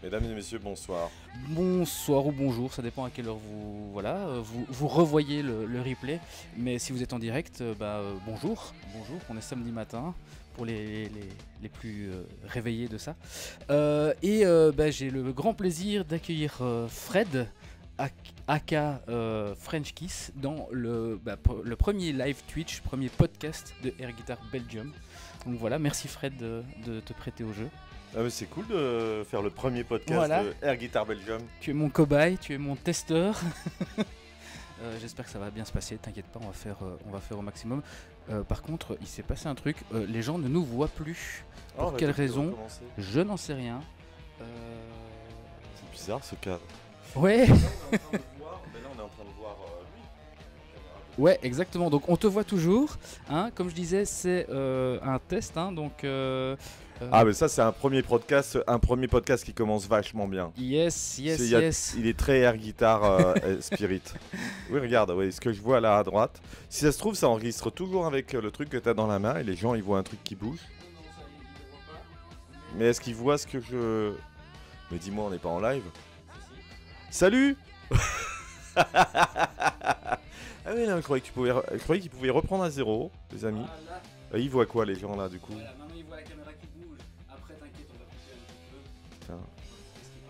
Mesdames et messieurs, bonsoir. Bonsoir ou bonjour, ça dépend à quelle heure vous revoyez le replay. Mais si vous êtes en direct, bonjour, on est samedi matin pour les plus réveillés de ça. J'ai le grand plaisir d'accueillir Fred, aka French Kiss, dans le premier live Twitch, premier podcast de Air Guitar Belgium. Donc voilà, merci Fred de te prêter au jeu. Ah mais c'est cool de faire le premier podcast Voilà. de Air Guitar Belgium. Tu es mon cobaye, tu es mon testeur. J'espère que ça va bien se passer, t'inquiète pas, on va faire au maximum. Par contre, il s'est passé un truc, les gens ne nous voient plus. Pour quelle raison? Je n'en sais rien. C'est bizarre ce cadre. Ouais. Là on est en train de voir lui. Ouais, exactement. Donc on te voit toujours. Hein, comme je disais, c'est un test. Hein, donc. Ah mais ça c'est un premier podcast qui commence vachement bien. Yes. Il est très air guitar spirit. Oui regarde, ce que je vois là à droite. Si ça se trouve ça enregistre toujours avec le truc que tu as dans la main et les gens ils voient un truc qui bouge. Mais est-ce qu'ils voient ce que je... Mais dis-moi on n'est pas en live. Salut. Ah oui non, je croyais qu'ils pouvaient reprendre à zéro, les amis. Ils voient quoi les gens là du coup? Maintenant ils voient la caméra qui bouge. Après t'inquiète, on va couper un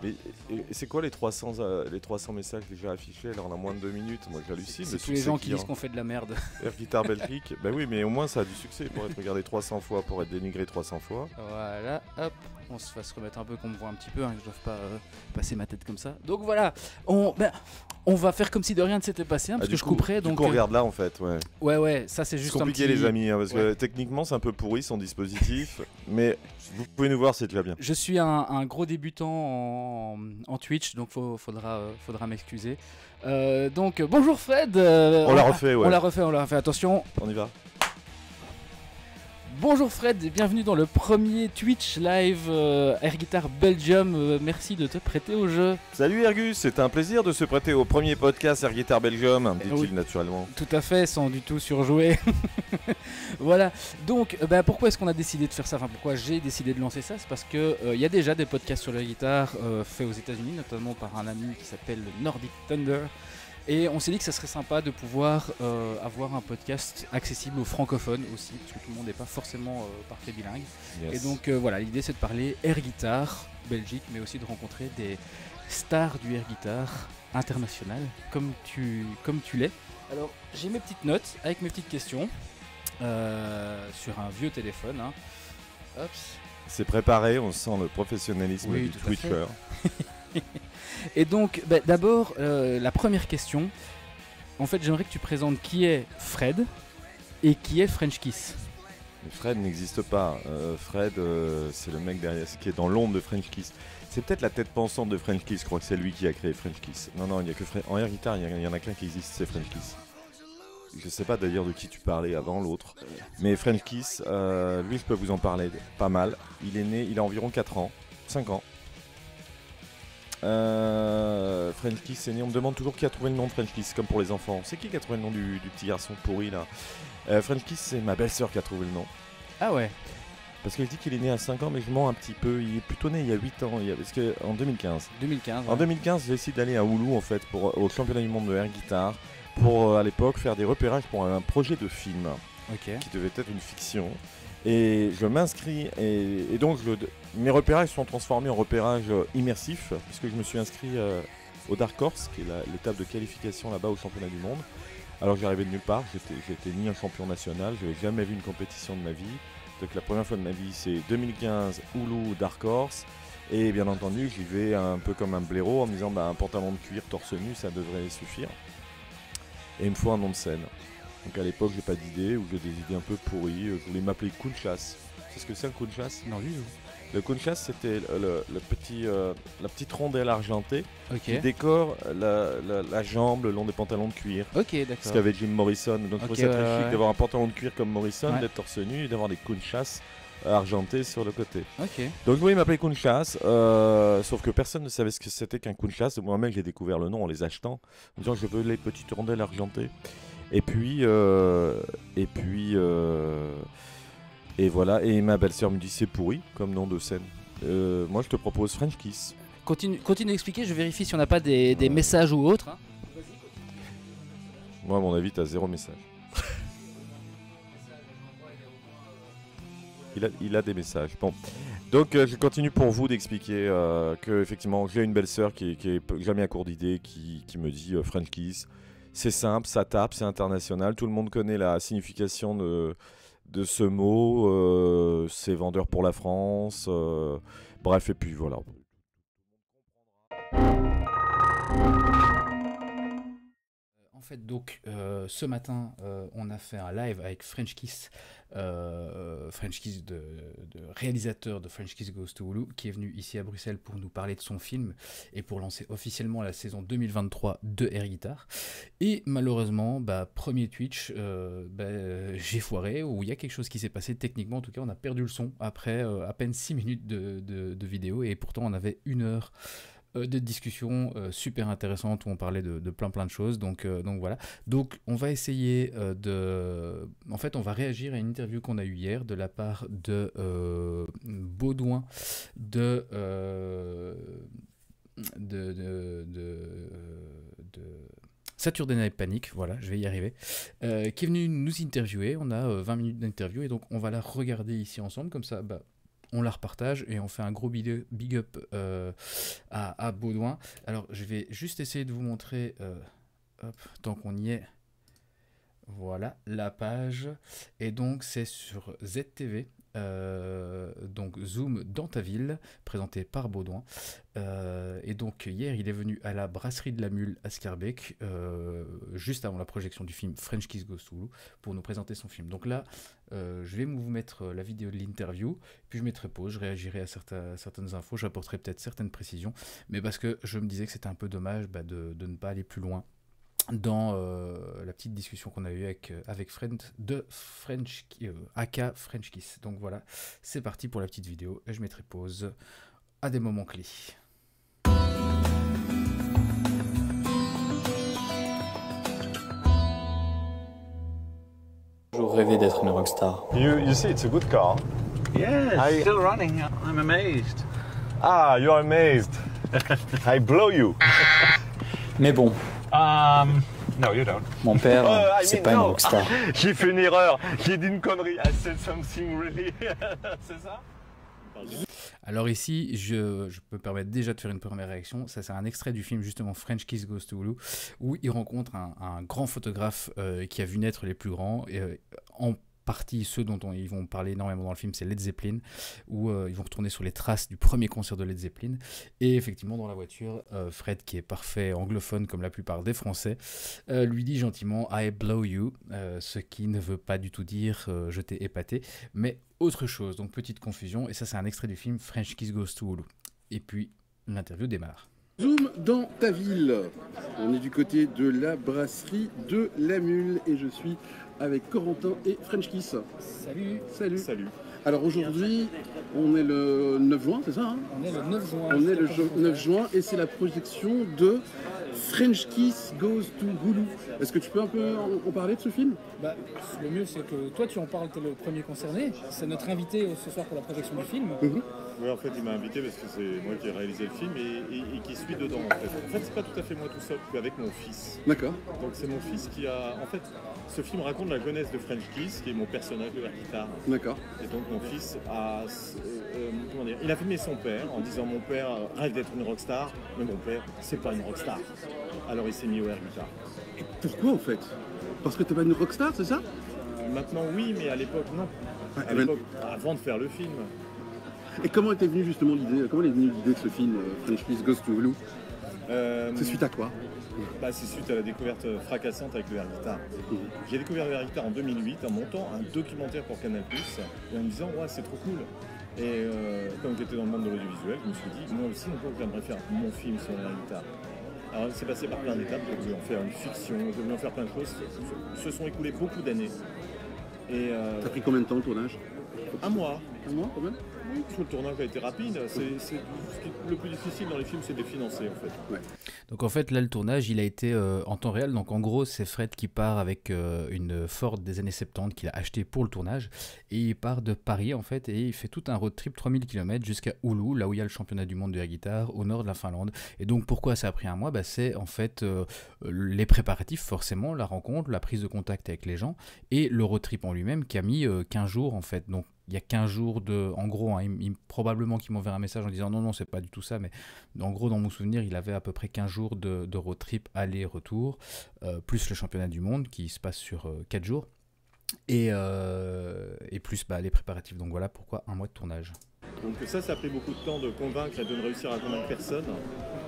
petit peu. Mais c'est quoi les 300 messages déjà affichés? Là on a moins de 2 minutes, moi j'hallucine. C'est tous les gens qui disent qu'on fait de la merde. Air Guitar Belgique, bah oui mais au moins ça a du succès pour être regardé 300 fois, pour être dénigré 300 fois. Voilà, hop, on se fasse remettre un peu, qu'on me voit un petit peu, hein, que je doive pas passer ma tête comme ça. Donc voilà, on va faire comme si de rien ne s'était passé, hein, parce que je couperai. Donc on regarde là en fait, ouais. Ouais, ça c'est juste compliqué un petit... les amis, hein, parce que techniquement c'est un peu pourri son dispositif, mais vous pouvez nous voir, c'est déjà bien. Je suis un gros débutant en Twitch, donc faudra m'excuser. Donc bonjour Fred. On l'a refait, ouais. On l'a refait, attention. On y va. Bonjour Fred et bienvenue dans le premier Twitch live Air Guitar Belgium. Merci de te prêter au jeu. Salut Ergus, c'est un plaisir de se prêter au premier podcast Air Guitar Belgium, dit-il oui, naturellement. Tout à fait, sans du tout surjouer. Voilà, donc pourquoi est-ce qu'on a décidé de faire ça? Enfin, pourquoi j'ai décidé de lancer ça? C'est parce que y a déjà des podcasts sur la guitare faits aux États-Unis, notamment par un ami qui s'appelle Nordic Thunder. Et on s'est dit que ça serait sympa de pouvoir avoir un podcast accessible aux francophones aussi, parce que tout le monde n'est pas forcément parfait bilingue. Yes. Et donc voilà, l'idée c'est de parler air guitar Belgique, mais aussi de rencontrer des stars du air guitar international, comme tu l'es. Alors j'ai mes petites notes avec mes petites questions sur un vieux téléphone. Hein. Hop. C'est préparé, on sent le professionnalisme du Twitcher. Et donc, d'abord, la première question. En fait, j'aimerais que tu présentes qui est Fred et qui est French Kiss. Mais Fred n'existe pas. Fred, c'est le mec derrière, qui est dans l'ombre de French Kiss. C'est peut-être la tête pensante de French Kiss. Je crois que c'est lui qui a créé French Kiss. Non, il y a que Fred. En air guitar, il y en a qu'un qui existe, c'est French Kiss. Je sais pas d'ailleurs de qui tu parlais avant l'autre. Mais French Kiss, lui, je peux vous en parler pas mal. Il a environ 4 ans, 5 ans. French Kiss est né, on me demande toujours qui a trouvé le nom de French Kiss, comme pour les enfants. C'est qui a trouvé le nom du petit garçon pourri là? French Kiss, c'est ma belle-sœur qui a trouvé le nom. Ah ouais. Parce que je dis qu'il est né à 5 ans, mais je mens un petit peu. Il est plutôt né il y a 8 ans, parce que en 2015. 2015. Ouais. En 2015, j'ai décidé d'aller à Oulu en fait, au championnat du monde de air guitar, pour à l'époque faire des repérages pour un projet de film qui devait être une fiction. Et je m'inscris et donc mes repérages sont transformés en repérages immersifs, puisque je me suis inscrit au Dark Horse, qui est l'étape de qualification là-bas au championnat du monde. Alors j'arrivais de nulle part, j'étais ni un champion national, je n'avais jamais vu une compétition de ma vie. Donc la première fois de ma vie c'est 2015 Oulu Dark Horse. Et bien entendu j'y vais un peu comme un blaireau en me disant un pantalon de cuir torse nu ça devrait suffire. Et il me faut un nom de scène. Donc à l'époque j'ai pas d'idée, ou j'ai des idées un peu pourries, je voulais m'appeler Kunchas. C'est ce que c'est un Kunchas? Non, du tout. Le Kunchas c'était la petite rondelle argentée qui Ok. décore la jambe le long des pantalons de cuir. Ok, Ce d'accord. qu'avait Jim Morrison. Donc je trouvais ça très chic d'avoir un pantalon de cuir comme Morrison, Ouais. d'être torse nu et d'avoir des Kunchas argentés sur le côté. Ok. Donc oui, il m'appelait Kunchas, sauf que personne ne savait ce que c'était qu'un Kunchas. Moi-même j'ai découvert le nom en les achetant, en disant je veux les petites rondelles argentées. Et voilà, et ma belle-sœur me dit c'est pourri comme nom de scène. Moi je te propose French Kiss. continue d'expliquer, je vérifie si on n'a pas des messages ou autres. Hein. Moi, à mon avis, tu as 0 message. Il a des messages. Bon. Donc, je continue pour vous d'expliquer que effectivement, j'ai une belle sœur qui est jamais à court d'idées, qui me dit French Kiss. C'est simple, ça tape, c'est international. Tout le monde connaît la signification de ce mot. C'est vendeur pour la France. Bref, et puis voilà. En fait, donc, ce matin, on a fait un live avec French Kiss, de réalisateur de French Kiss Goes to Hulu, qui est venu ici à Bruxelles pour nous parler de son film et pour lancer officiellement la saison 2023 de Air Guitar. Et malheureusement, premier Twitch, j'ai foiré, ou il y a quelque chose qui s'est passé techniquement. En tout cas, on a perdu le son après à peine 6 minutes de vidéo, et pourtant on avait 1 heure de discussions super intéressantes où on parlait de plein de choses, donc voilà. Donc on va essayer en fait on va réagir à une interview qu'on a eue hier de la part de Baudouin de Saturday Night Panic, voilà, je vais y arriver, qui est venu nous interviewer. On a 20 minutes d'interview, et donc on va la regarder ici ensemble, comme ça on la repartage et on fait un gros big up à Baudouin. Alors je vais juste essayer de vous montrer, tant qu'on y est, voilà la page, et donc c'est sur ZTV, donc Zoom dans ta ville, présenté par Baudouin. Et donc hier il est venu à la brasserie de la Mule à Scarbeck, juste avant la projection du film French Kiss Goes to Hulu, pour nous présenter son film. Donc là je vais vous mettre la vidéo de l'interview, puis je mettrai pause, je réagirai à certaines infos, j'apporterai peut-être certaines précisions, mais parce que je me disais que c'était un peu dommage de ne pas aller plus loin dans la petite discussion qu'on a eue avec Fred de aka French Kiss. Donc voilà, c'est parti pour la petite vidéo, et je mettrai pause à des moments clés. Toujours rêvé d'être une rockstar. You see, it's a good car. Yeah, it's still running. I'm amazed. Ah, you're amazed. I blow you. Mais bon, No, you don't. mon père, c'est pas une rockstar. J'ai fait une erreur. J'ai dit une connerie. I said something really. C'est ça? Alors ici, je peux me permettre déjà de faire une première réaction. Ça, c'est un extrait du film justement French Kiss Goes to Hulu, où il rencontre un grand photographe qui a vu naître les plus grands, en partie ceux dont ils vont parler énormément dans le film, c'est Led Zeppelin, où ils vont retourner sur les traces du premier concert de Led Zeppelin. Et effectivement, dans la voiture, Fred, qui est parfait anglophone comme la plupart des Français, lui dit gentiment « I blow you », ce qui ne veut pas du tout dire « je t'ai épaté », mais autre chose. Donc petite confusion, et ça c'est un extrait du film French Kiss Goes to Hulu. Et puis l'interview démarre. Zoom dans ta ville. On est du côté de la brasserie de la Mule, et je suis avec Corentin et French Kiss. Salut. Salut. Salut. Alors aujourd'hui, on est le 9 juin, c'est ça hein? On est le 9 juin. On est le 9 juin, et c'est la projection de French Kiss Goes to Hulu. Est-ce que tu peux un peu en parler de ce film? Le mieux, c'est que toi, tu en parles, tu es le premier concerné. C'est notre invité ce soir pour la projection du film. Oui, en fait, il m'a invité parce que c'est moi qui ai réalisé le film et qui suis dedans. En fait, c'est pas tout à fait moi tout seul, puis avec mon fils. D'accord. Donc c'est mon fils qui a... En fait, ce film raconte la jeunesse de French Kiss, qui est mon personnage de la guitare. D'accord. Et donc mon fils a... comment dire, il a filmé son père en disant « Mon père rêve d'être une rockstar, mais mon père, c'est pas une rockstar. » Alors il s'est mis au air guitar. Et pourquoi en fait? Parce que t'es pas une rockstar, c'est ça? Maintenant oui, mais à l'époque non. À l'époque, avant de faire le film. Et comment était venue justement l'idée? Comment est venue l'idée de ce film French Kiss Goes to Hulu? C'est suite à quoi? C'est suite à la découverte fracassante avec le air guitar. J'ai découvert le air guitar en 2008 en montant un documentaire pour Canal+, et en me disant ouais, c'est trop cool. Et comme j'étais dans le monde de l'audiovisuel, je me suis dit moi aussi j'aimerais faire mon film sur le air guitar. Alors c'est passé par plein d'étapes, je voulais en faire une fiction, je voulais en faire plein de choses. Se sont écoulées beaucoup d'années. T'as pris combien de temps le tournage? Un mois. Un mois quand même? Oui, parce que le tournage a été rapide. Le plus difficile dans les films, c'est de les financer en fait. Ouais. Donc en fait là le tournage il a été en temps réel, donc en gros c'est Fred qui part avec une Ford des années 70 qu'il a acheté pour le tournage et il part de Paris en fait et il fait tout un road trip 3000 km jusqu'à Oulu, là où il y a le championnat du monde de air guitare au nord de la Finlande. Et donc pourquoi ça a pris un mois? C'est en fait les préparatifs forcément, la rencontre, la prise de contact avec les gens et le road trip en lui-même qui a mis 15 jours en fait. Donc il y a 15 jours de... En gros, hein, probablement qu'il m'enverra un message en disant non, c'est pas du tout ça, mais en gros, dans mon souvenir, il avait à peu près 15 jours de road trip aller-retour, plus le championnat du monde qui se passe sur 4 jours, et plus les préparatifs. Donc voilà pourquoi un mois de tournage. Donc ça a pris beaucoup de temps de convaincre et de ne réussir à convaincre personne,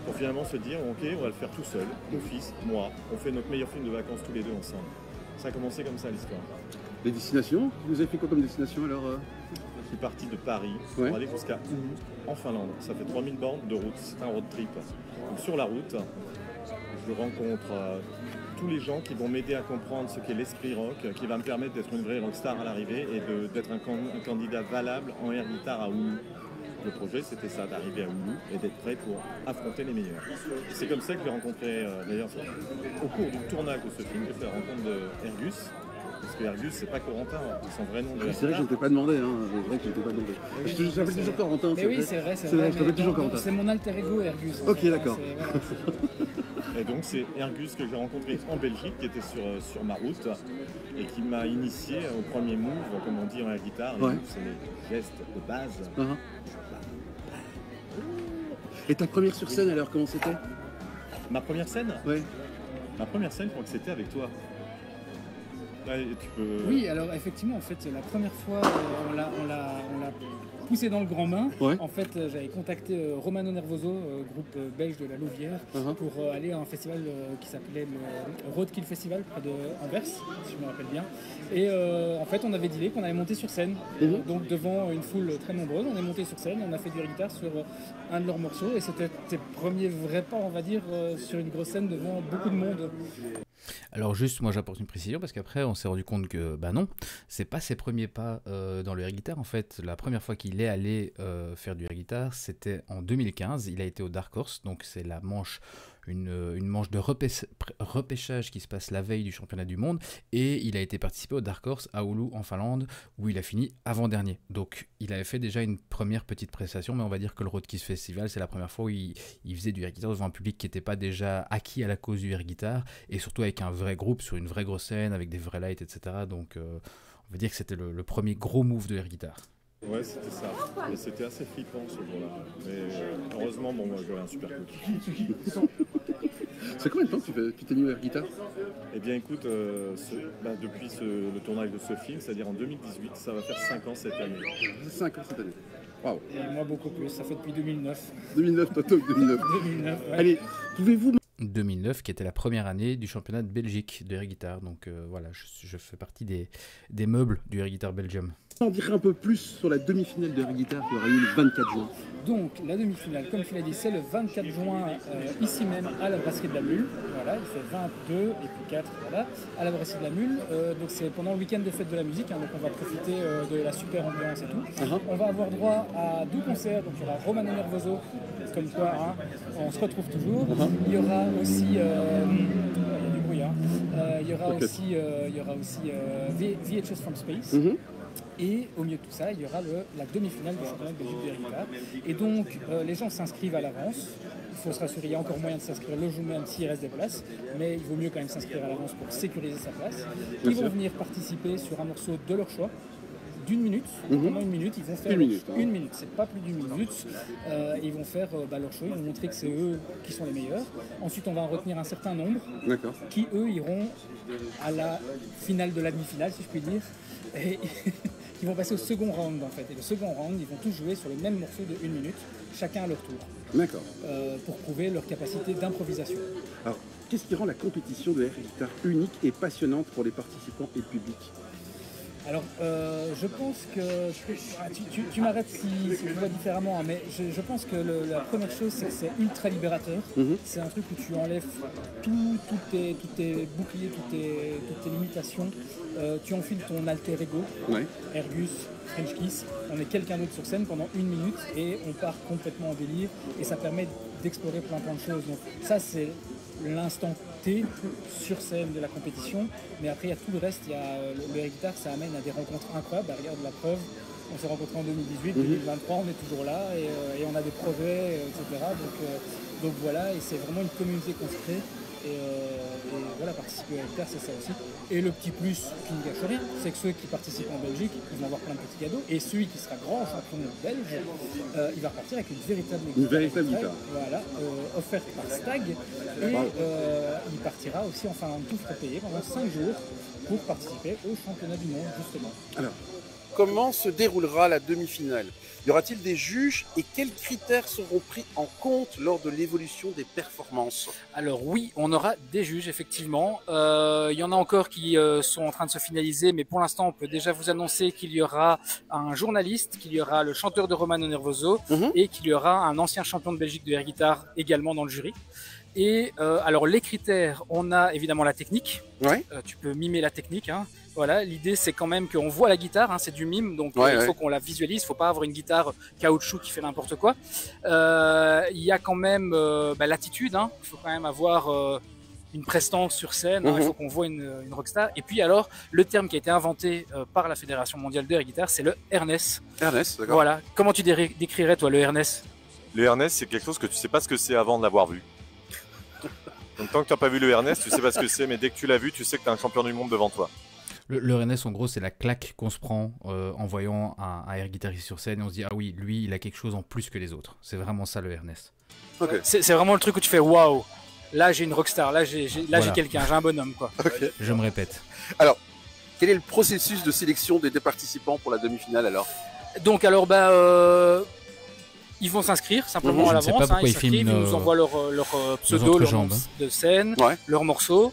pour finalement se dire ok, on va le faire tout seul, mon fils, moi, on fait notre meilleur film de vacances tous les deux ensemble. Ça a commencé comme ça l'histoire. Les destinations, vous avez fait quoi comme destination alors Je suis parti de Paris pour aller jusqu'à Oulu, en Finlande. Ça fait 3000 bornes de route, c'est un road trip. Donc, sur la route, je rencontre tous les gens qui vont m'aider à comprendre ce qu'est l'esprit rock, qui va me permettre d'être une vraie rockstar à l'arrivée et d'être un candidat valable en air guitare à Oulu. Le projet, c'était ça, d'arriver à Oulu et d'être prêt pour affronter les meilleurs. C'est comme ça que j'ai rencontré, d'ailleurs, au cours du tournage de ce film, j'ai fait la rencontre d'Ergus. Parce que Ergus, c'est pas Corentin, c'est son vrai nom. C'est vrai que je ne t'ai pas demandé, c'est vrai que je ne t'ai pas demandé. Je t'appelle toujours Corentin. Mais oui, c'est vrai, je t'appelle toujours Corentin. C'est mon alter ego, Ergus. Ok, d'accord. Et donc c'est Ergus que j'ai rencontré en Belgique, qui était sur ma route, et qui m'a initié au premier move, comme on dit en air guitare. Les moves, c'est les gestes de base. Et ta première sur scène alors, comment c'était? Ma première scène? Oui. Ma première scène, je crois que c'était avec toi. Oui, alors effectivement, en fait, la première fois, on l'a poussé dans le grand bain. En fait, j'avais contacté Romano Nervoso, groupe belge de la Louvière, pour aller à un festival qui s'appelait le Roadkill Festival, près de Anvers, si je me rappelle bien. Et en fait, on avait dealé qu'on allait monter sur scène. Donc devant une foule très nombreuse, on est monté sur scène, on a fait du air guitare sur un de leurs morceaux. Et c'était tes premiers vrais pas, on va dire, sur une grosse scène devant beaucoup de monde. Alors juste, moi j'apporte une précision parce qu'après on s'est rendu compte que non, c'est pas ses premiers pas dans le air guitar. En fait, la première fois qu'il est allé faire du air guitar, c'était en 2015. Il a été au Dark Horse, donc c'est la manche, une manche de repêchage qui se passe la veille du championnat du monde, et il a été participé au Dark Horse à Oulu en Finlande où il a fini avant-dernier. Donc il avait fait déjà une première petite prestation, mais on va dire que le Roadkill Festival, c'est la première fois où il faisait du air guitar devant un public qui n'était pas déjà acquis à la cause du air guitar, et surtout avec un vrai groupe sur une vraie grosse scène avec des vrais lights, etc. Donc on va dire que c'était le premier gros move de air guitar. Ouais, c'était ça. Et c'était assez flippant ce jour-là. Mais heureusement, moi j'avais un super coach. C'est combien de temps que tu t'es mis au air guitar? Eh bien écoute, depuis le tournage de ce film, c'est-à-dire en 2018, ça va faire 5 ans cette année. 5 ans cette année. Waouh. Et moi beaucoup plus, ça fait depuis 2009. 2009, toi, 2009. 2009, ouais. Allez, pouvez-vous... 2009, qui était la première année du championnat de Belgique de air guitar. Donc voilà, je fais partie des meubles du air guitar Belgium. On dirait un peu plus sur la demi-finale de air guitar qui aura eu le 24 juin. Donc la demi-finale, comme tu l'as dit, c'est le 24 juin ici même à la Brasserie de la Mule. Voilà, il fait 22 et puis 4, voilà, à la Brasserie de la Mule. Donc c'est pendant le week-end de fête de la musique, donc on va profiter de la super ambiance et tout. On va avoir droit à 2 concerts, donc il y aura Romano Nervoso, comme quoi on se retrouve toujours. Il y aura aussi, il y a du bruit, il y aura aussi VHS from Space. Et au milieu de tout ça, il y aura la demi-finale du championnat de Belgique de air guitar. Et donc, les gens s'inscrivent à l'avance. Il faut se rassurer, il y a encore moyen de s'inscrire le jour même s'il reste des places. Mais il vaut mieux quand même s'inscrire à l'avance pour sécuriser sa place. Ils vont venir participer sur un morceau de leur choix, d'1 minute. Pendant 1 minute, ils vont faire une minute. C'est pas plus d'1 minute. Ils vont faire leur choix. Ils vont montrer que c'est eux qui sont les meilleurs. Ensuite, on va en retenir un certain nombre qui, eux, iront à la finale de la demi-finale, si je puis dire. Et ils vont passer au second round en fait. Et le second round, ils vont tous jouer sur le même morceau de 1 minute, chacun à leur tour. D'accord. Pour prouver leur capacité d'improvisation. Alors, qu'est-ce qui rend la compétition de air guitar unique et passionnante pour les participants et le public? Alors, je pense que... Tu m'arrêtes si je vois différemment, hein, mais je pense que la première chose, c'est que c'est ultra libérateur. C'est un truc où tu enlèves tous tes boucliers, toutes tes limitations. Tu enfiles ton alter ego, Ergus, French Kiss. On est quelqu'un d'autre sur scène pendant 1 minute et on part complètement en délire. Et ça permet d'explorer plein de choses. Donc ça, c'est l'instant T sur scène de la compétition, mais après il y a tout le reste. Il y a le air guitar, ça amène à des rencontres incroyables. Regarde la preuve, on s'est rencontrés en 2018, 2023, on est toujours là et on a des projets, etc. Donc voilà, et c'est vraiment une communauté qu'on se crée. Et voilà, participer à l'hectare, c'est ça aussi. Et le petit plus qui ne gâche rien, c'est que ceux qui participent en Belgique, ils vont avoir plein de petits cadeaux. Et celui qui sera grand champion belge, il va repartir avec une véritable guitare. Voilà, offerte par Stag. Et il partira aussi en Finlande, tout frais payé pendant 5 jours pour participer au championnat du monde, justement. Alors, comment se déroulera la demi-finale? Y aura-t-il des juges et quels critères seront pris en compte lors de l'évolution des performances? Alors oui, on aura des juges, effectivement. Il y en a encore qui sont en train de se finaliser, mais pour l'instant, on peut déjà vous annoncer qu'il y aura un journaliste, qu'il y aura le chanteur de Romano Nervoso et qu'il y aura un ancien champion de Belgique de air guitar également dans le jury. Et alors les critères, on a évidemment la technique. Tu peux mimer la technique, hein. Voilà, l'idée c'est quand même qu'on voit la guitare, hein, c'est du mime, donc il faut qu'on la visualise, il ne faut pas avoir une guitare caoutchouc qui fait n'importe quoi. Il y a quand même l'attitude, hein. Il faut quand même avoir une prestance sur scène, hein. Il faut qu'on voit une rockstar. Et puis alors, le terme qui a été inventé par la Fédération mondiale de air guitar, c'est le airness. Airness, d'accord. Voilà, comment tu décrirais toi le airness? Le airness, c'est quelque chose que tu sais pas ce que c'est avant de l'avoir vu. Donc tant que tu n'as pas vu le airness, tu sais pas ce que c'est, mais dès que tu l'as vu, tu sais que tu as un champion du monde devant toi. Le airness, en gros, c'est la claque qu'on se prend en voyant un air guitariste sur scène et on se dit ah oui, lui, il a quelque chose en plus que les autres. C'est vraiment ça le airness. Okay. C'est vraiment le truc où tu fais waouh, là j'ai une rockstar, là j'ai quelqu'un, j'ai un bonhomme quoi. Okay. Je me répète. Alors, quel est le processus de sélection des participants pour la demi-finale alors? Donc alors ils vont s'inscrire simplement à l'avance, hein, ils nous envoient leur pseudo, leur nom de scène, leur morceau,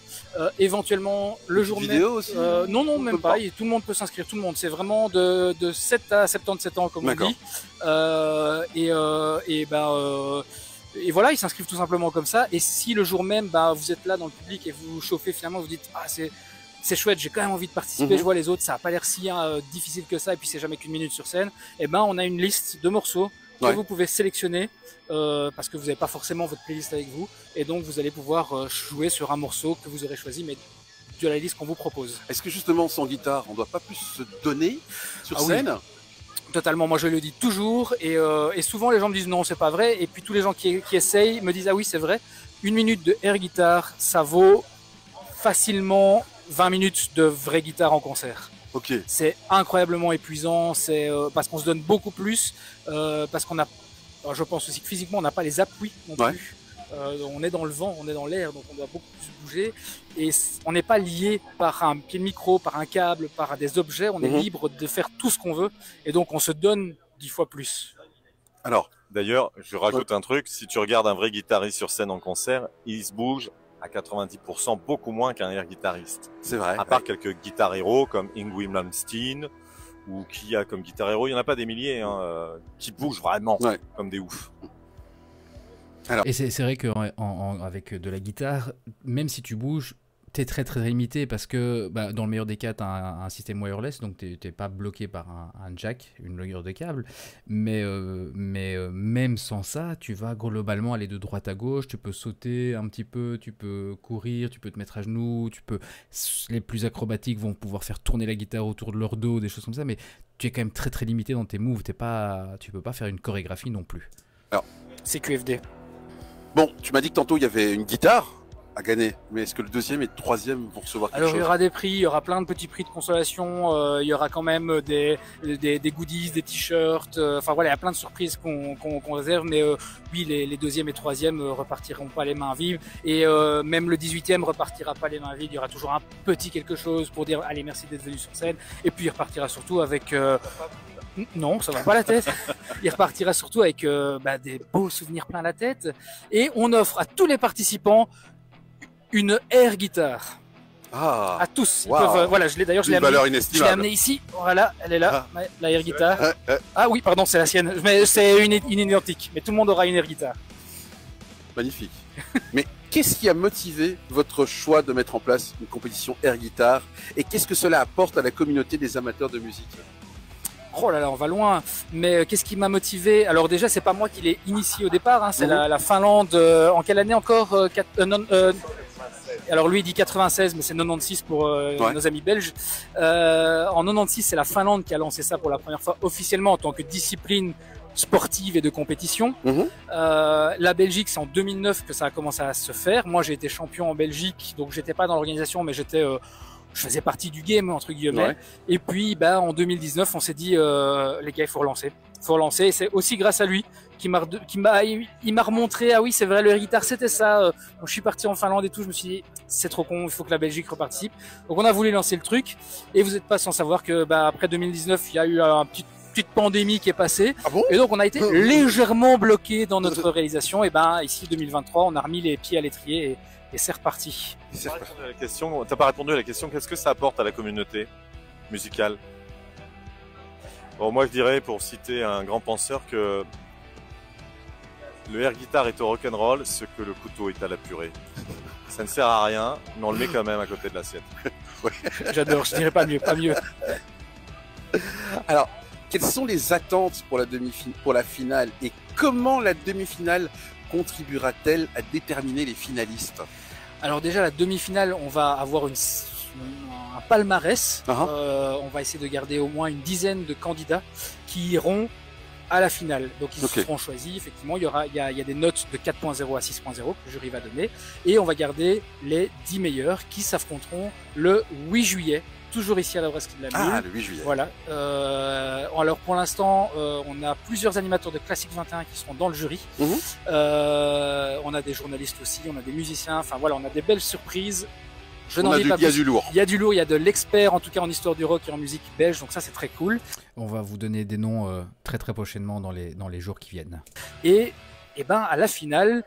éventuellement le jour même. Vidéo aussi non, même pas. Tout le monde peut s'inscrire, tout le monde. C'est vraiment de 7 à 77 ans, comme on dit. Et voilà, ils s'inscrivent tout simplement comme ça. Et si le jour même, vous êtes là dans le public et vous chauffez, finalement, vous dites ah c'est chouette, j'ai quand même envie de participer. Je vois les autres, ça a pas l'air si difficile que ça, et puis c'est jamais qu'1 minute sur scène. Et on a une liste de morceaux que vous pouvez sélectionner parce que vous n'avez pas forcément votre playlist avec vous, et donc vous allez pouvoir jouer sur un morceau que vous aurez choisi, mais de la liste qu'on vous propose. Est-ce que justement sans guitare, on doit pas plus se donner sur scène? Totalement, moi je le dis toujours, et souvent les gens me disent non, c'est pas vrai, et puis tous les gens qui essayent me disent ah oui, c'est vrai, 1 minute de air guitar, ça vaut facilement 20 minutes de vraie guitare en concert. Okay. C'est incroyablement épuisant, c'est parce qu'on se donne beaucoup plus, parce qu'on a, je pense aussi que physiquement on n'a pas les appuis non plus. On est dans le vent, on est dans l'air, donc on doit beaucoup plus bouger, et on n'est pas lié par un pied de micro, par un câble, par des objets, on est libre de faire tout ce qu'on veut, et donc on se donne 10 fois plus. Alors, d'ailleurs, je rajoute un truc, si tu regardes un vrai guitariste sur scène en concert, il se bouge à 90% beaucoup moins qu'un air guitariste. C'est vrai. À part quelques guitar héros comme Yngwie Malmsteen, ou qui a comme guitar héros, il n'y en a pas des milliers, hein, qui bougent vraiment comme des oufs. Alors. Et c'est vrai qu'avec de la guitare, même si tu bouges, t'es très très limité parce que dans le meilleur des cas, tu as un système wireless, donc t'es pas bloqué par un jack, une longueur de câble, mais même sans ça, tu vas globalement aller de droite à gauche, tu peux sauter un petit peu, tu peux courir, tu peux te mettre à genoux, les plus acrobatiques vont pouvoir faire tourner la guitare autour de leur dos, des choses comme ça, mais tu es quand même très très limité dans tes moves, tu peux pas faire une chorégraphie non plus. Alors, c'est QFD. Bon, tu m'as dit que tantôt il y avait une guitare à gagner, mais est-ce que le deuxième et le troisième vont recevoir quelque chose? Alors il y aura des prix, il y aura plein de petits prix de consolation, il y aura quand même des goodies, des t-shirts, enfin voilà, il y a plein de surprises qu'on réserve, mais oui, les deuxièmes et troisièmes repartiront pas les mains vides, et même le 18e repartira pas les mains vides, il y aura toujours un petit quelque chose pour dire allez merci d'être venu sur scène, et puis il repartira surtout avec... Non, ça va pas la tête. Il repartira surtout avec des beaux souvenirs plein la tête, et on offre à tous les participants une air guitar. à tous. Wow. Ils peuvent, voilà, je l'ai d'ailleurs, je l'ai amené ici. Voilà, elle est là, la air guitar. Ah oui, pardon, c'est la sienne. Mais c'est une identique. Mais tout le monde aura une air guitar. Magnifique. Mais qu'est-ce qui a motivé votre choix de mettre en place une compétition air guitar et qu'est-ce que cela apporte à la communauté des amateurs de musique? Oh là là, on va loin. Mais qu'est-ce qui m'a motivé? Alors déjà, c'est pas moi qui l'ai initié au départ. Hein. C'est la Finlande. En quelle année encore alors lui il dit 96, mais c'est 96 pour nos amis belges. En 96, c'est la Finlande qui a lancé ça pour la première fois officiellement en tant que discipline sportive et de compétition. La Belgique, c'est en 2009 que ça a commencé à se faire. Moi, j'ai été champion en Belgique, donc j'étais pas dans l'organisation, mais je faisais partie du game entre guillemets. Ouais. Et puis, en 2019, on s'est dit, les gars, il faut relancer. Et c'est aussi grâce à lui il m'a remontré, ah oui, c'est vrai, le air guitar, c'était ça. Donc, je suis parti en Finlande et tout. Je me suis dit, c'est trop con, il faut que la Belgique reparticipe. Donc, on a voulu lancer le truc. Et vous n'êtes pas sans savoir que, après 2019, il y a eu petite pandémie qui est passée. Ah bon? Et donc, on a été légèrement bloqué dans notre réalisation. Et ici, 2023, on a remis les pieds à l'étrier et c'est reparti. T'as pas répondu à la question, qu'est-ce que ça apporte à la communauté musicale? Bon, moi je dirais, pour citer un grand penseur, que le air guitar est au rock'n'roll ce que le couteau est à la purée. Ça ne sert à rien, mais on le met quand même à côté de l'assiette. Ouais. J'adore, je dirais pas mieux. Alors, quelles sont les attentes pour la finale et comment la demi-finale contribuera-t-elle à déterminer les finalistes? Alors déjà, la demi-finale, on va avoir un palmarès. On va essayer de garder au moins une dizaine de candidats qui iront à la finale. Donc ils seront choisis. Effectivement, il y a des notes de 4.0 à 6.0 que le jury va donner. Et on va garder les 10 meilleurs qui s'affronteront le 8 juillet. Toujours ici à la Brasserie de la Mule. Ah, le 8 juillet. Voilà. Alors pour l'instant, on a plusieurs animateurs de Classique 21 qui seront dans le jury. On a des journalistes aussi, on a des musiciens. Enfin voilà, on a des belles surprises. Il y a du lourd. Il y a du lourd, il y a de l'expert en tout cas en histoire du rock et en musique belge. Donc ça c'est très cool. On va vous donner des noms très très prochainement dans les jours qui viennent. Et à la finale.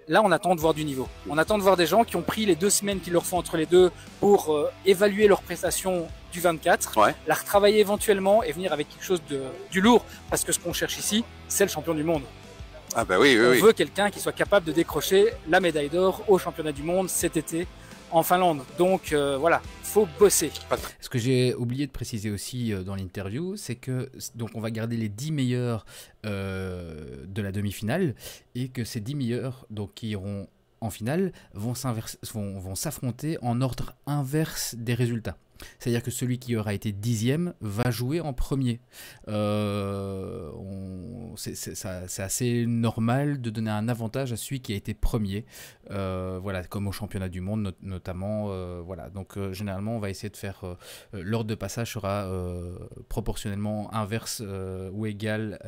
Là, on attend de voir du niveau. On attend de voir des gens qui ont pris les 2 semaines qu'il leur faut entre les deux pour évaluer leurs prestations du 24, la retravailler éventuellement et venir avec quelque chose du lourd. Parce que ce qu'on cherche ici, c'est le champion du monde. Ah bah oui. On veut quelqu'un qui soit capable de décrocher la médaille d'or au championnat du monde cet été en Finlande. Donc voilà, faut bosser. Ce que j'ai oublié de préciser aussi dans l'interview, c'est que donc on va garder les 10 meilleurs de la demi-finale et que ces 10 meilleurs donc, qui iront en finale vont s'affronter en ordre inverse des résultats. C'est-à-dire que celui qui aura été 10e va jouer en premier. C'est assez normal de donner un avantage à celui qui a été premier, voilà, comme au championnat du monde notamment. Voilà. Donc généralement, on va essayer de faire l'ordre de passage sera proportionnellement inverse ou égal.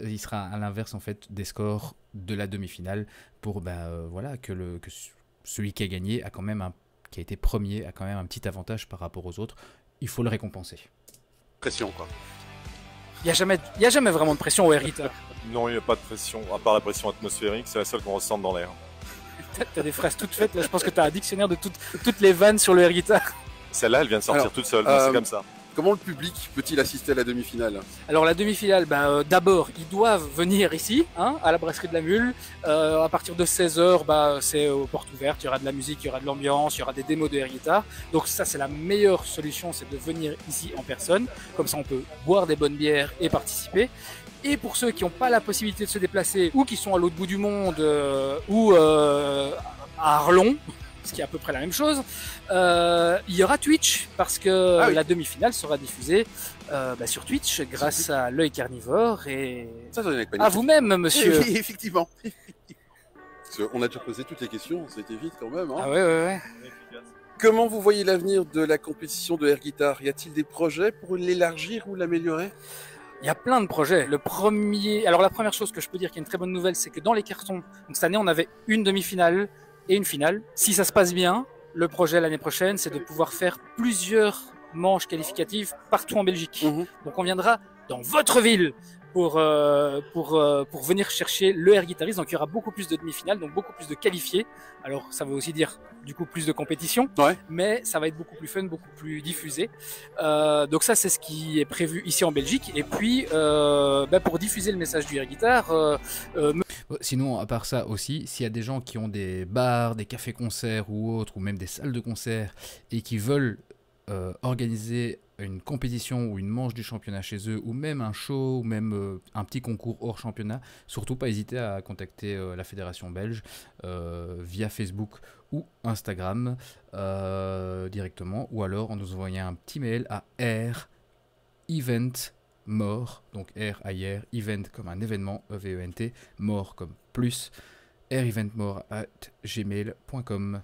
Il sera à l'inverse en fait des scores de la demi-finale pour voilà, que celui qui a gagné qui a été premier a quand même un petit avantage par rapport aux autres. Il faut le récompenser. Pression quoi. Il y a jamais vraiment de pression au air guitar. Non, il n'y a pas de pression, à part la pression atmosphérique, c'est la seule qu'on ressent dans l'air. T'as des phrases toutes faites, là je pense que t'as un dictionnaire de toutes les vannes sur le air guitar. Celle-là, elle vient de sortir toute seule, c'est comme ça. Comment le public peut-il assister à la demi-finale? Alors la demi-finale, d'abord, ils doivent venir ici, à la Brasserie de la Mule. À partir de 16h, c'est aux portes ouvertes, il y aura de la musique, il y aura de l'ambiance, il y aura des démos de air guitar. Donc ça, c'est la meilleure solution, c'est de venir ici en personne. Comme ça, on peut boire des bonnes bières et participer. Et pour ceux qui n'ont pas la possibilité de se déplacer ou qui sont à l'autre bout du monde ou à Arlon, ce qui est à peu près la même chose, il y aura Twitch parce que la demi-finale sera diffusée sur Twitch grâce à l'œil carnivore et à vous-même, monsieur. Oui, effectivement. On a déjà posé toutes les questions, c'était vite quand même. Ah ouais. Comment vous voyez l'avenir de la compétition de air guitar? Y a-t-il des projets pour l'élargir ou l'améliorer? Il y a plein de projets. La première chose que je peux dire qui est une très bonne nouvelle, c'est que dans les cartons, donc cette année on avait une demi-finale et une finale. Si ça se passe bien, le projet l'année prochaine, c'est de pouvoir faire plusieurs manches qualificatives partout en Belgique. Donc on viendra dans votre ville pour venir chercher le air guitariste. Donc il y aura beaucoup plus de demi-finales, donc beaucoup plus de qualifiés. Alors ça veut aussi dire du coup plus de compétition, mais ça va être beaucoup plus fun, beaucoup plus diffusé. Donc ça c'est ce qui est prévu ici en Belgique. Et puis pour diffuser le message du air guitar. Sinon, à part ça aussi, s'il y a des gens qui ont des bars, des cafés-concerts ou autres, ou même des salles de concert, et qui veulent organiser une compétition ou une manche du championnat chez eux, ou même un show, ou même un petit concours hors championnat, surtout pas hésiter à contacter la fédération belge via Facebook ou Instagram directement, ou alors en nous envoyant un petit mail à event-mort, donc R-I-R, event comme un événement, E-V-E-N-T, mort comme plus, reventmort@gmail.com.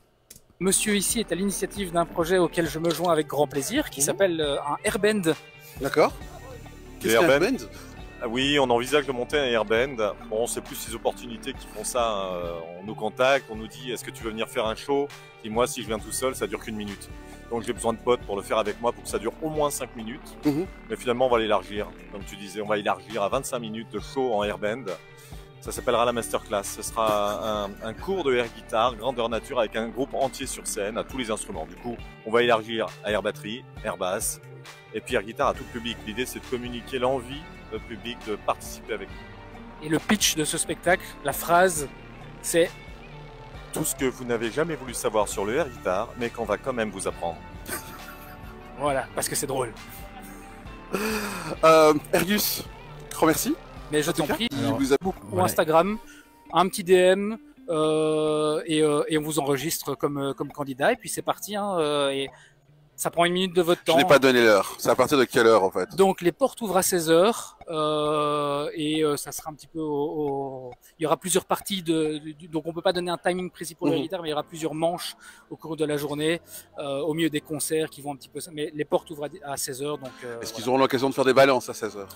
Monsieur ici est à l'initiative d'un projet auquel je me joins avec grand plaisir, qui s'appelle un airband. D'accord. Qu'est-ce qu'un airband ? Oui, on envisage de monter un airband. Bon, c'est plus les opportunités qui font ça. On nous contacte, on nous dit est-ce que tu veux venir faire un show ? Et moi, si je viens tout seul, ça dure qu'une minute. Donc j'ai besoin de potes pour le faire avec moi pour que ça dure au moins 5 minutes. Mais finalement, on va l'élargir. Comme tu disais, on va élargir à 25 minutes de show en airband. Ça s'appellera la masterclass. Ce sera un cours de air guitare, grandeur nature, avec un groupe entier sur scène, à tous les instruments. Du coup, on va élargir à air batterie, air basse, et puis air guitare à tout le public. L'idée, c'est de communiquer l'envie au public de participer avec nous. Et le pitch de ce spectacle, la phrase, c'est tout ce que vous n'avez jamais voulu savoir sur le air guitare, mais qu'on va quand même vous apprendre. Voilà, parce que c'est drôle. Ergus, grand merci. Mais je t'en prie, beaucoup Instagram, un petit DM et on vous enregistre comme candidat et puis c'est parti. Et ça prend 1 minute de votre temps. Je n'ai pas donné l'heure. C'est à partir de quelle heure en fait ? Donc les portes ouvrent à 16h et ça sera un petit peu il y aura plusieurs parties donc on peut pas donner un timing précis pour la guitare, mais il y aura plusieurs manches au cours de la journée au milieu des concerts qui vont un petit peu, mais les portes ouvrent à 16h. Donc est-ce qu'ils auront l'occasion de faire des balances à 16h ?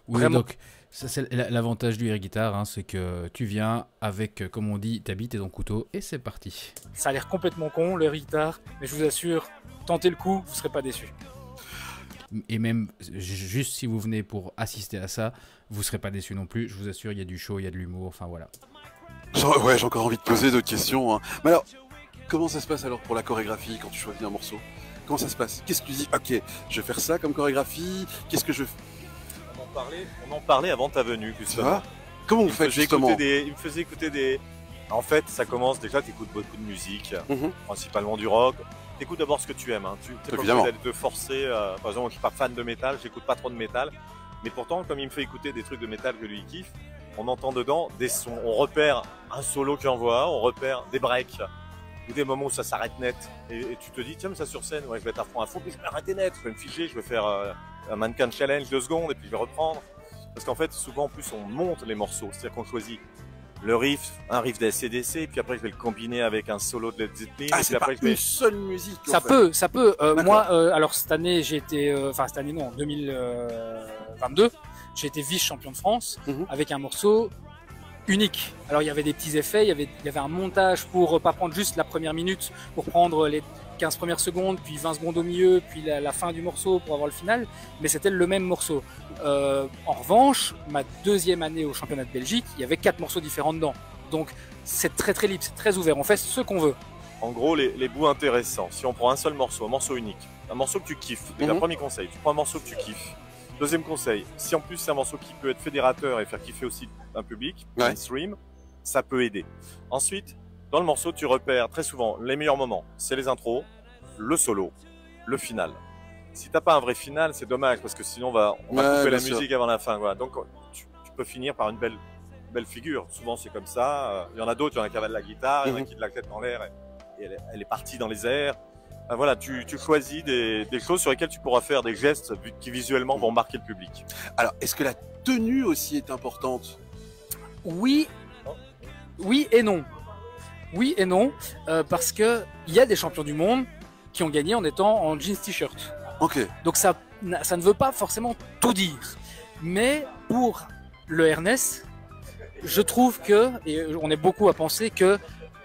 Oui, vraiment. Donc ça c'est l'avantage du air guitar, c'est que tu viens avec, comme on dit, ta bite et ton couteau et c'est parti. Ça a l'air complètement con le air guitar, mais je vous assure, tentez le coup, vous serez pas déçus. Et même juste si vous venez pour assister à ça, vous serez pas déçus non plus. Je vous assure, il y a du show, il y a de l'humour, enfin voilà. Ouais, j'ai encore envie de poser d'autres questions. Mais alors, comment ça se passe alors pour la chorégraphie quand tu choisis un morceau ? Comment ça se passe ? Qu'est-ce que tu dis ? Ok, je vais faire ça comme chorégraphie. Qu'est-ce que je fais ? On en parlait avant ta venue, justement. Comment vous faites justement ? Il me faisait écouter des... En fait, ça commence déjà, tu écoutes beaucoup de musique, principalement du rock. T'écoutes d'abord ce que tu aimes. Tu t'es pas obligé d'aller te forcer. Par exemple, je suis pas fan de métal, j'écoute pas trop de métal. Mais pourtant, comme il me fait écouter des trucs de métal que lui il kiffe, on entend dedans des sons. On repère un solo qui envoie, on repère des breaks ou des moments où ça s'arrête net. Et tu te dis, tiens, mais ça sur scène, ouais, je vais être à fond, puis je vais arrêter net, je vais me figer, je vais faire un mannequin challenge 2 secondes et puis je vais reprendre. Parce qu'en fait, souvent, en plus, on monte les morceaux. C'est-à-dire qu'on choisit le riff, un riff d'AC/DC, et puis après je vais le combiner avec un solo de Led Zeppelin. Ah, c'est pas une seule musique. Ça peut. Moi, alors cette année, j'ai été, cette année non, 2022, j'ai été vice-champion de France avec un morceau unique. Alors il y avait des petits effets, il y avait un montage pour pas prendre juste la première minute, pour prendre les 15 premières secondes, puis 20 secondes au milieu, puis la fin du morceau pour avoir le final, mais c'était le même morceau. En revanche, ma 2e année au championnat de Belgique, il y avait 4 morceaux différents dedans. Donc c'est très très libre, c'est très ouvert, on fait ce qu'on veut. En gros, les bouts intéressants, si on prend un seul morceau, un morceau unique, un morceau que tu kiffes, déjà premier conseil, tu prends un morceau que tu kiffes. Deuxième conseil, si en plus c'est un morceau qui peut être fédérateur et faire kiffer aussi un public, mainstream, ça peut aider. Ensuite, dans le morceau, tu repères très souvent les meilleurs moments. C'est les intros, le solo, le final. Si t'as pas un vrai final, c'est dommage parce que sinon on va couper la musique avant la fin. Voilà. Donc tu peux finir par une belle figure. Souvent c'est comme ça. Il y en a d'autres, il y en a qui avalent la guitare, il y en a qui de la tête dans l'air et elle est partie dans les airs. Voilà, tu choisis des choses sur lesquelles tu pourras faire des gestes qui visuellement vont marquer le public. Alors, est-ce que la tenue aussi est importante ? Oui et non. Oui et non, parce que il y a des champions du monde qui ont gagné en étant en jeans t-shirt. Ok. Donc ça ne veut pas forcément tout dire. Mais pour le harness, je trouve que, et on est beaucoup à penser que,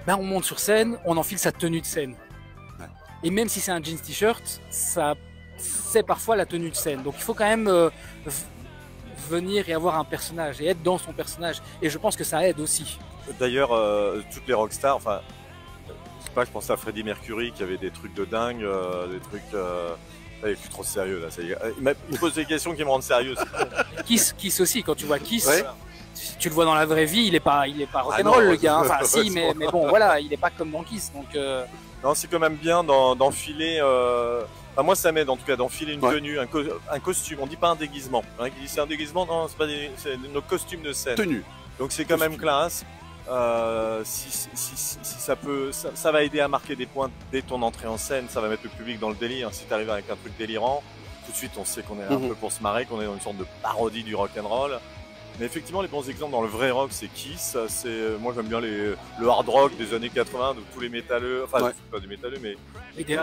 on monte sur scène, on enfile sa tenue de scène. Ouais. Et même si c'est un jeans t-shirt, c'est parfois la tenue de scène. Donc il faut quand même venir et avoir un personnage et être dans son personnage. Et je pense que ça aide aussi. D'ailleurs, toutes les rockstars, enfin, je sais pas, je pense à Freddie Mercury qui avait des trucs de dingue, des trucs. Allez, je suis trop sérieux là, ça y est. Il me pose des questions qui me rendent sérieux. Kiss aussi, quand tu vois Kiss, Ouais. tu le vois dans la vraie vie, il est pas rock'n'roll le gars. Enfin, si, mais bon, voilà, il est pas comme dans Kiss. Donc, Non, c'est quand même bien d'enfiler. Enfin, moi, ça m'aide en tout cas d'enfiler une tenue, un costume. On dit pas un déguisement. Hein, qui dit c'est un déguisement, non, c'est pas c'est nos costumes de scène. Tenue. Donc c'est quand même classe. Si ça va aider à marquer des points dès ton entrée en scène, ça va mettre le public dans le délire. Si tu arrives avec un truc délirant, tout de suite on sait qu'on est un peu pour se marrer, qu'on est dans une sorte de parodie du rock'n'roll. Mais effectivement, les bons exemples dans le vrai rock, c'est Kiss. Moi j'aime bien le hard rock des années 80, de tous les métalleux, enfin pas des métalleux, mais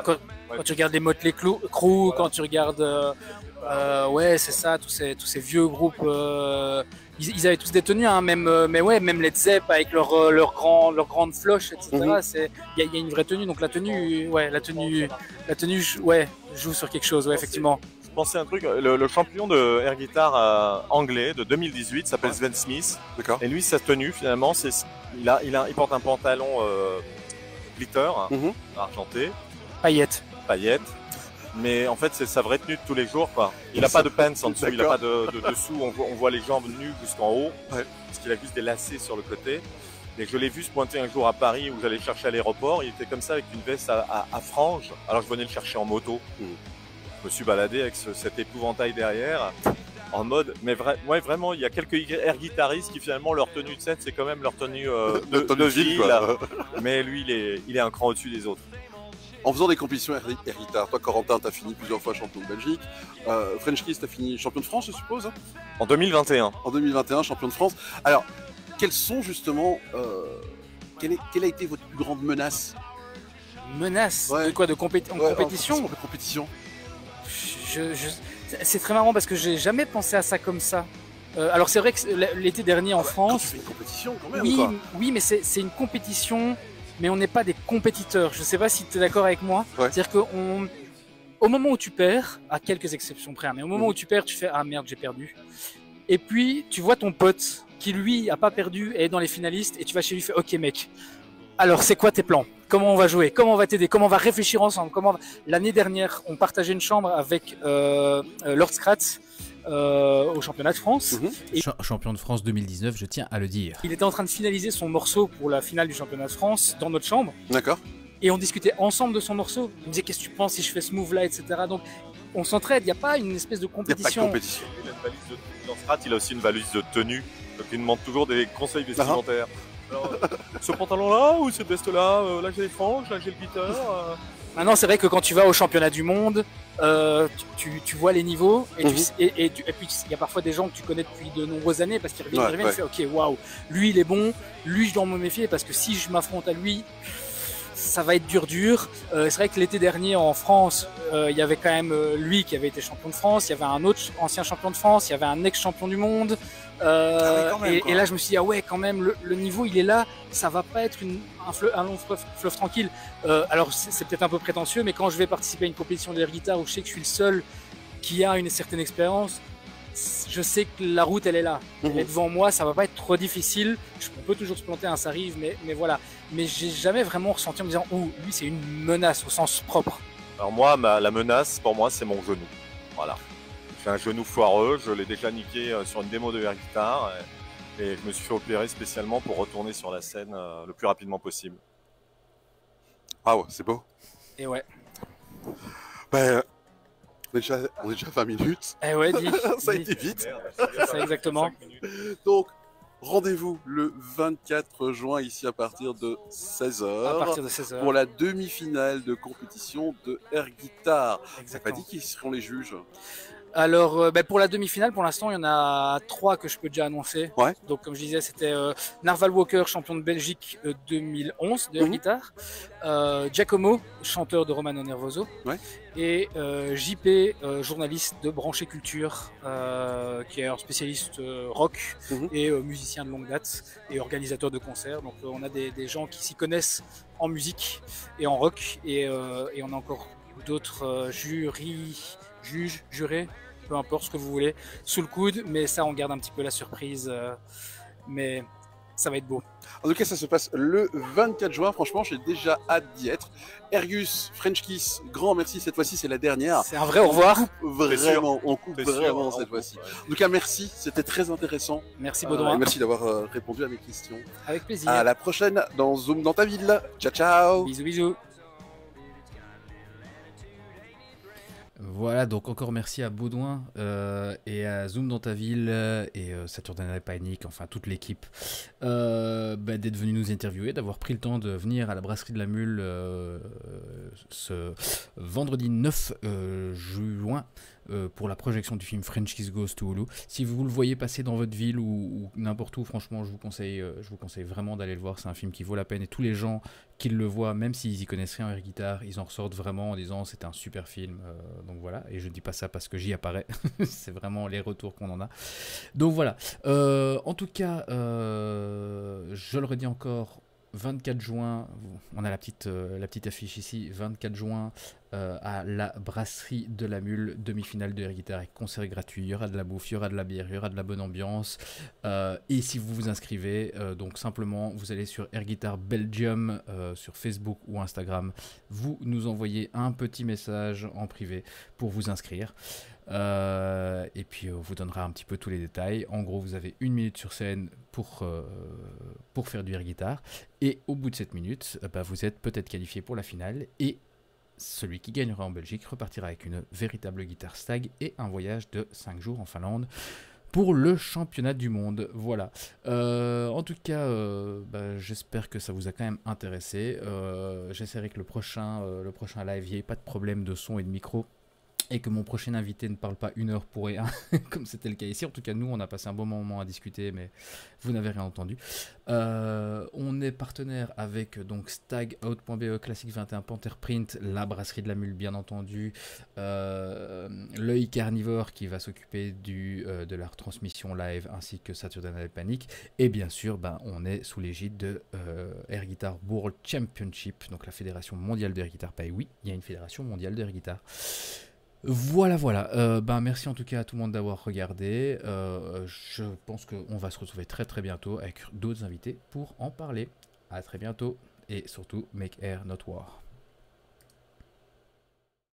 quand tu regardes les Motley Crue, quand tu regardes, ouais, c'est ça, tous ces vieux groupes. Ils avaient tous des tenues, hein, même Led Zepp avec leur grande floche, etc. Il y a une vraie tenue, donc la tenue joue sur quelque chose, ouais, effectivement. Je pensais à un truc, le champion de air guitar anglais de 2018 s'appelle Sven Smith. D'accord. Et lui, sa tenue finalement, il porte un pantalon glitter, argenté, paillettes. Mais en fait, c'est sa vraie tenue de tous les jours, quoi. Il n'a pas de pants en dessous, il n'a pas de dessous. On voit les jambes nues jusqu'en haut, parce qu'il a juste des lacets sur le côté. Et je l'ai vu se pointer un jour à Paris où j'allais chercher à l'aéroport. Il était comme ça avec une veste à franges. Alors je venais le chercher en moto. Je me suis baladé avec cet épouvantail derrière, en mode. Mais vraiment, il y a quelques air guitaristes qui finalement leur tenue de scène, c'est quand même leur tenue de ville. Mais lui, il est un cran au-dessus des autres. En faisant des compétitions air guitar, toi Corentin, t'as fini plusieurs fois champion de Belgique. French Kiss, t'as fini champion de France, je suppose. En 2021. En 2021, champion de France. Alors, quelles sont justement, quelle a été votre plus grande menace? Menace de quoi? En compétition? De compétition. C'est très marrant parce que j'ai jamais pensé à ça comme ça. Alors c'est vrai que l'été dernier en France. Tu fais une compétition quand même. Oui, mais c'est une compétition. Mais on n'est pas des compétiteurs. Je ne sais pas si tu es d'accord avec moi. Ouais. C'est-à-dire qu'au moment où tu perds, à quelques exceptions près, mais au moment où tu perds, tu fais « Ah merde, j'ai perdu ». Et puis, tu vois ton pote qui, lui, a pas perdu et est dans les finalistes et tu vas chez lui et fais « Ok mec, alors c'est quoi tes plans? Comment on va jouer? Comment on va t'aider? Comment on va réfléchir ensemble? L'année dernière, on partageait une chambre avec Lord Scratch. Au championnat de France. Et champion de France 2019, je tiens à le dire. Il était en train de finaliser son morceau pour la finale du championnat de France dans notre chambre. D'accord. Et on discutait ensemble de son morceau. Il me disait qu'est-ce que tu penses si je fais ce move-là, etc. Donc on s'entraide, il n'y a pas une espèce de compétition. Il n'y a pas de compétition. Dans Strat, il a aussi une valise de tenue. Donc il demande toujours des conseils vestimentaires. Alors, ce pantalon-là ou cette veste-là, là j'ai les franges, là j'ai le glitter. Maintenant, c'est vrai que quand tu vas au championnat du monde, tu vois les niveaux et puis il y a parfois des gens que tu connais depuis de nombreuses années parce qu'ils reviennent, tu fais ok, waouh, lui il est bon, lui je dois me méfier parce que si je m'affronte à lui, ça va être dur. C'est vrai que l'été dernier en France, il y avait quand même lui qui avait été champion de France, il y avait un autre ancien champion de France, il y avait un ex-champion du monde. Et là je me suis dit ah ouais quand même le niveau il est là, ça va pas être un long fleuve tranquille. Alors c'est peut-être un peu prétentieux, mais quand je vais participer à une compétition d'air guitare où je sais que je suis le seul qui a une certaine expérience, je sais que la route elle est là, elle est devant moi, ça va pas être trop difficile. On peut toujours se planter, hein, ça arrive, mais voilà. Mais j'ai jamais vraiment ressenti en me disant oh lui c'est une menace au sens propre. Alors moi la menace pour moi c'est mon genou, voilà. J'ai un genou foireux, je l'ai déjà niqué sur une démo de air guitar et je me suis fait opérer spécialement pour retourner sur la scène le plus rapidement possible. Ah ouais, c'est beau. Et ouais. Ben, on est déjà 20 minutes. Eh ouais, ça a été vite. C'est exactement. Donc, rendez-vous le 24 juin ici à partir de 16h. À partir de 16h. Pour la demi-finale de compétition de air guitar. Ça pas dit qui seront les juges? Alors, pour la demi-finale, pour l'instant, il y en a 3 que je peux déjà annoncer. Ouais. Donc, comme je disais, c'était Narval Walker, champion de Belgique 2011 de air guitar. Giacomo, chanteur de Romano Nervoso. Ouais. Et JP, journaliste de Branché Culture, qui est un spécialiste rock et musicien de longue date et organisateur de concerts. Donc, on a des gens qui s'y connaissent en musique et en rock. Et on a encore d'autres juges, jurés. peu importe ce que vous voulez, sous le coude, mais ça on garde un petit peu la surprise, mais ça va être beau. En tout cas, ça se passe le 24 juin. Franchement, j'ai déjà hâte d'y être. Ergus, French Kiss, grand merci. Cette fois-ci, c'est la dernière. C'est un vrai au revoir. On coupe vraiment cette fois-ci. En tout cas, merci. C'était très intéressant. Merci Baudouin. Merci d'avoir répondu à mes questions. Avec plaisir. À la prochaine dans Zoom dans ta ville. Ciao, ciao. Bisous, bisous. Voilà, donc encore merci à Baudouin et à Zoom dans ta ville et Saturday Night Panic, enfin toute l'équipe, d'être venu nous interviewer, d'avoir pris le temps de venir à la brasserie de la Mule ce vendredi 9 juin pour la projection du film French Kiss Goes to Hulu. Si vous le voyez passer dans votre ville ou n'importe où, franchement, je vous conseille vraiment d'aller le voir. C'est un film qui vaut la peine et tous les gens qui le voient, même s'ils y connaissent rien en air guitare, ils en ressortent vraiment en disant c'est un super film. Donc voilà, et je ne dis pas ça parce que j'y apparais, c'est vraiment les retours qu'on en a. Donc voilà, en tout cas, je le redis encore, 24 juin, on a la petite affiche ici, 24 juin à la brasserie de la Mule, demi-finale de air guitare avec concert gratuit, il y aura de la bouffe, il y aura de la bière, il y aura de la bonne ambiance, et si vous vous inscrivez, donc simplement vous allez sur Air Guitar Belgium sur Facebook ou Instagram, vous nous envoyez un petit message en privé pour vous inscrire. Et puis on vous donnera un petit peu tous les détails. En gros, vous avez 1 minute sur scène pour faire du air guitar, et au bout de 7 minutes, vous êtes peut-être qualifié pour la finale, et celui qui gagnera en Belgique repartira avec une véritable guitare Stag et un voyage de 5 jours en Finlande pour le championnat du monde. Voilà. En tout cas, j'espère que ça vous a quand même intéressé. J'essaierai que le prochain live, il n'y ait pas de problème de son et de micro, et que mon prochain invité ne parle pas 1 heure pour rien, comme c'était le cas ici. En tout cas, nous, on a passé un bon moment à discuter, mais vous n'avez rien entendu. On est partenaire avec donc stagout.be, Classic 21, Pantherprint, la brasserie de la Mule, bien entendu, l'œil carnivore qui va s'occuper de la retransmission live, ainsi que Saturday Night Panic. Et bien sûr, on est sous l'égide de Air Guitar World Championship, donc la fédération mondiale de Air Guitar. Oui, il y a une fédération mondiale de Air Guitar. Voilà. Merci en tout cas à tout le monde d'avoir regardé. Je pense qu'on va se retrouver très très bientôt avec d'autres invités pour en parler. À très bientôt, et surtout, make air not war.